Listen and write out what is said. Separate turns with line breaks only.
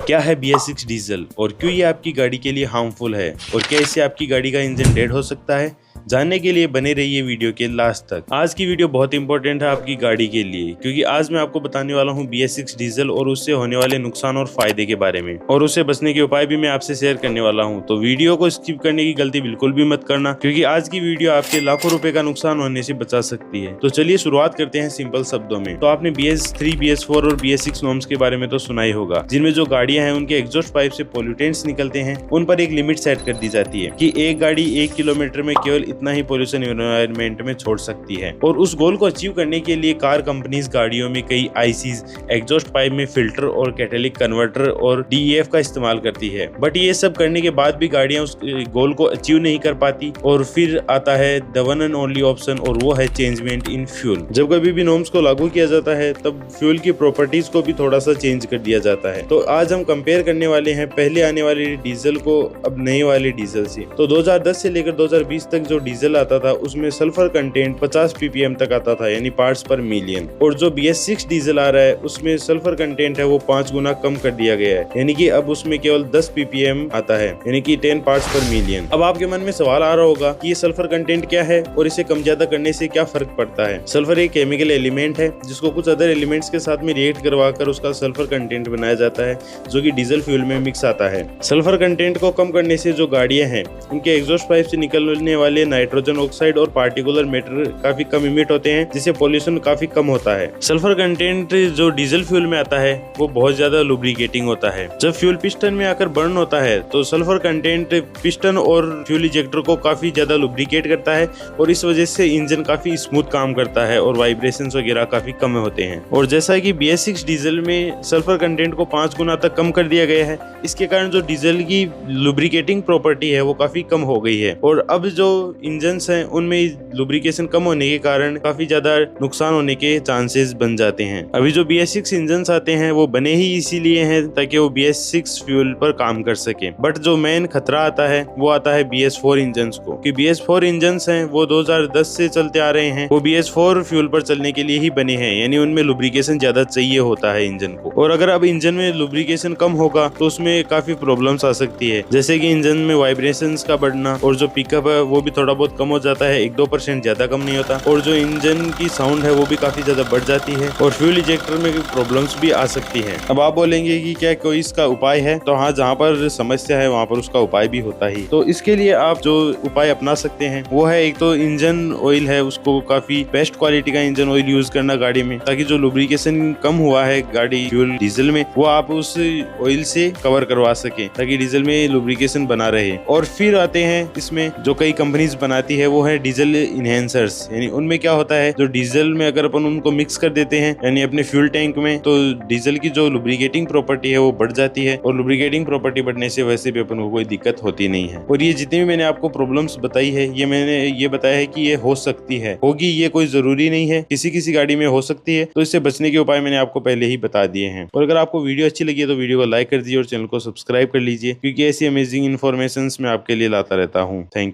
क्या है BS6 diesel और क्यों ये आपकी गाड़ी के लिए हार्मफुल है और क्या इससे आपकी गाड़ी का इंजन डेड हो सकता है? जानने के लिए बने रहिए वीडियो के लास्ट तक। आज की वीडियो बहुत इंपॉर्टेंट है आपकी गाड़ी के लिए, क्योंकि आज मैं आपको बताने वाला हूँ BS6 डीजल और उससे होने वाले नुकसान और फायदे के बारे में, और उससे बचने के उपाय भी मैं आपसे शेयर करने वाला हूँ। तो वीडियो को स्किप करने की गलती बिल्कुल भी मत करना, क्योंकि आज की वीडियो आपके लाखों रुपए का नुकसान होने से बचा सकती है। तो चलिए शुरुआत करते हैं सिंपल शब्दों में। तो आपने BS3, BS4 और BS6 नॉर्म्स के बारे में तो सुना ही होगा, जिनमें जो गाड़ियां हैं उनके एग्जॉस्ट पाइप से पोल्यूटेंट्स निकलते हैं, उन पर एक लिमिट सेट कर दी जाती है कि एक गाड़ी 1 किलोमीटर में केवल इतना ही पोल्यूशन एनवायरनमेंट में छोड़ सकती है। और उस गोल को अचीव करने के लिए कार कंपनीज गाड़ियों में कई आईसीज, एग्जॉस्ट पाइप में फिल्टर और कैटेलिक कन्वर्टर और DEF का इस्तेमाल करती है। बट ये सब करने के बाद भी गाड़ियां उस गोल को अचीव नहीं कर पाती, और फिर आता है the one and only option, और वो है चेंजमेंट इन फ्यूल। जब कभी भी नॉर्म्स को लागू किया जाता है तब फ्यूल की प्रॉपर्टीज को भी थोड़ा सा चेंज कर दिया जाता है। तो आज हम कंपेयर करने वाले हैं पहले आने वाले डीजल को अब नए वाले डीजल से। तो 2010 से लेकर 2020 तक जो डीजल आता था उसमें सल्फर कंटेंट 50 ppm तक आता था, यानी पार्ट्स पर मिलियन। और जो BS6 डीजल आ रहा है उसमें सल्फर कंटेंट है वो 5 गुना कम कर दिया गया है, यानी कि अब उसमें केवल 10 ppm आता है, यानी कि 10 पार्ट्स पर मिलियन। अब आपके मन में सवाल आ रहा होगा कि ये सल्फर कंटेंट क्या है और इसे कम ज्यादा करने से क्या फर्क पड़ता है। सल्फर एक केमिकल एलिमेंट है जिसको कुछ अदर एलिमेंट्स के साथ में रिएक्ट करवाकर उसका सल्फर कंटेंट बनाया जाता है, जो कि डीजल फ्यूल में मिक्स आता है। सल्फर कंटेंट को कम करने से जो गाड़ियां हैं उनके एग्जॉस्ट पाइप से निकलने वाले नाइट्रोजन ऑक्साइड और पार्टिकुलर मैटर काफी कम इमिट होते हैं, जिससे पोल्यूशन काफी कम होता है। सल्फर कंटेंट जो डीजल फ्यूल में आता है वो बहुत ज्यादा लुब्रिकेटिंग होता है। जब फ्यूल पिस्टन में आकर बर्न होता है तो सल्फर कंटेंट पिस्टन और फ्यूल इंजेक्टर को काफी ज्यादा लुब्रिकेट करता है, और इस वजह से इंजन काफी स्मूथ काम करता है और वाइब्रेशंस वगैरह काफी कम होते हैं। और जैसा कि BS6 डीजल में सल्फर कंटेंट को 5 गुना तक कम कर दिया गया है, इसके कारण जो डीजल की लुब्रिकेटिंग प्रॉपर्टी है वो काफी कम हो गई है। और अब जो इंजन्स हैं उनमें लुब्रिकेशन कम होने के कारण काफी ज्यादा नुकसान होने के चांसेस बन जाते हैं। अभी जो BS6 इंजन्स आते हैं वो बने ही इसीलिए हैं ताकि वो BS6 फ्यूल पर काम कर सके। बट जो मेन खतरा आता है वो आता है BS4 इंजन्स को, कि BS4 इंजन्स हैं वो 2010 से चलते आ रहे हैं, वो BS4 फ्यूल पर चलने के लिए ही बने हैं, यानी उनमें लुब्रिकेशन ज्यादा चाहिए होता है इंजन को। और अगर अब इंजन में लुब्रिकेशन कम होगा तो उसमें काफी प्रॉब्लम्स आ सकती है, जैसे कि इंजन में वाइब्रेशंस का बढ़ना, और जो पिकअप है वो भी थोड़ा बहुत कम हो जाता है, 1-2% ज्यादा कम नहीं होता, और जो इंजन की साउंड है वो भी काफी ज्यादा बढ़ जाती है, और फ्यूल इंजेक्टर में प्रॉब्लम्स भी आ सकती है। अब आप बोलेंगे कि क्या कोई इसका उपाय है? तो हाँ, जहाँ पर समस्या है वहाँ पर उसका उपाय भी होता ही। तो इसके लिए आप जो उपाय अपना सकते हैं वो है, एक तो इंजन ऑयल है उसको काफी बेस्ट क्वालिटी का इंजन ऑयल यूज करना गाड़ी में, ताकि जो लुब्रिकेशन कम हुआ है गाड़ी फ्यूल डीजल में वो आप उस ऑयल से कवर करवा सके, ताकि डीजल में लुब्रिकेशन बना रहे। और फिर आते हैं इसमें जो कई कंपनीज बनाती है वो है डीजल इनहेंसर्स, यानी उनमें क्या होता है, जो डीजल में अगर अपन उनको मिक्स कर देते हैं यानी अपने फ्यूल टैंक में, तो डीजल की जो लुब्रिकेटिंग प्रॉपर्टी है वो बढ़ जाती है, और लुब्रिकेटिंग प्रॉपर्टी बढ़ने से वैसे भी अपन को कोई दिक्कत होती नहीं है। और ये जितनी भी मैंने आपको प्रॉब्लम्स बताई है ये मैंने ये बताया है कि ये हो सकती है, होगी, ये कोई जरूरी नहीं है, किसी किसी गाड़ी में हो सकती है। तो इससे बचने के उपाय मैंने आपको पहले ही बता दिए हैं। और अगर आपको वीडियो अच्छी लगी है तो वीडियो को लाइक कर दीजिए और चैनल को सब्सक्राइब कर लीजिए, क्योंकि ऐसी अमेजिंग इन्फॉर्मेशन मैं आपके लिए लाता रहता हूँ। Thank you.